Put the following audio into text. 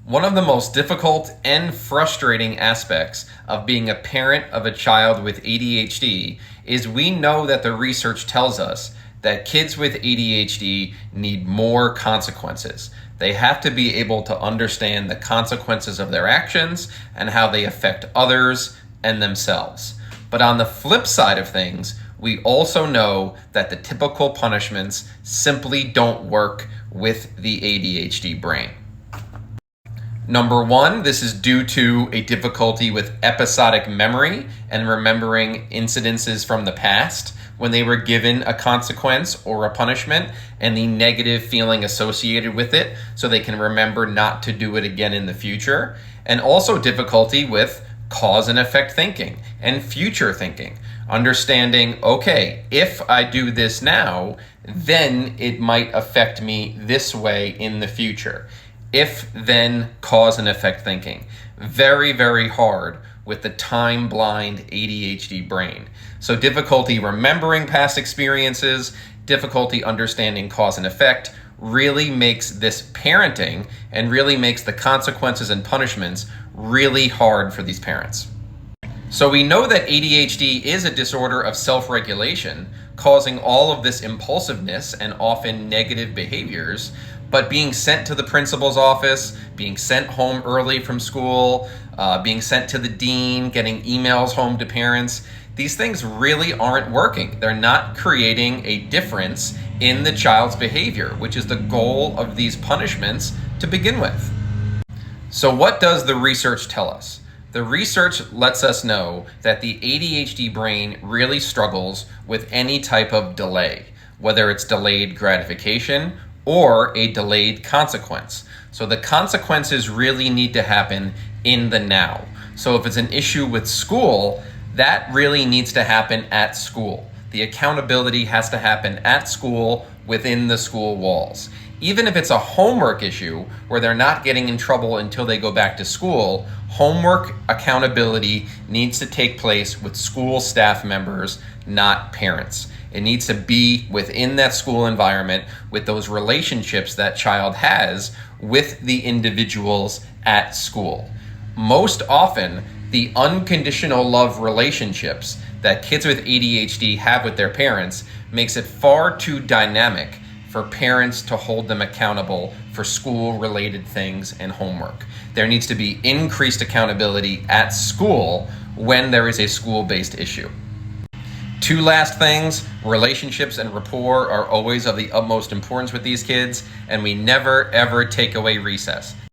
One of the most difficult and frustrating aspects of being a parent of a child with ADHD is we know that the research tells us that kids with ADHD need more consequences. They have to be able to understand the consequences of their actions and how they affect others and themselves. But on the flip side of things, we also know that the typical punishments simply don't work with the ADHD brain. Number one, this is due to a difficulty with episodic memory and remembering incidences from the past when they were given a consequence or a punishment and the negative feeling associated with it so they can remember not to do it again in the future. And also difficulty with cause and effect thinking and future thinking. Understanding, okay, if I do this now, then it might affect me this way in the future. If then cause and effect thinking. Very, very hard with the time blind ADHD brain. So difficulty remembering past experiences, difficulty understanding cause and effect really makes this parenting and really makes the consequences and punishments really hard for these parents. So we know that ADHD is a disorder of self-regulation, causing all of this impulsiveness and often negative behaviors, but being sent to the principal's office, being sent home early from school, being sent to the dean, getting emails home to parents, these things really aren't working. They're not creating a difference in the child's behavior, which is the goal of these punishments to begin with. So what does the research tell us? The research lets us know that the ADHD brain really struggles with any type of delay, whether it's delayed gratification or a delayed consequence. So the consequences really need to happen in the now. So if it's an issue with school, that really needs to happen at school. The accountability has to happen at school within the school walls. Even if it's a homework issue where they're not getting in trouble until they go back to school, homework accountability needs to take place with school staff members, not parents. It needs to be within that school environment with those relationships that child has with the individuals at school. Most often, the unconditional love relationships that kids with ADHD have with their parents makes it far too dynamic for parents to hold them accountable for school-related things and homework. There needs to be increased accountability at school when there is a school-based issue. Two last things, relationships and rapport are always of the utmost importance with these kids, and we never ever take away recess.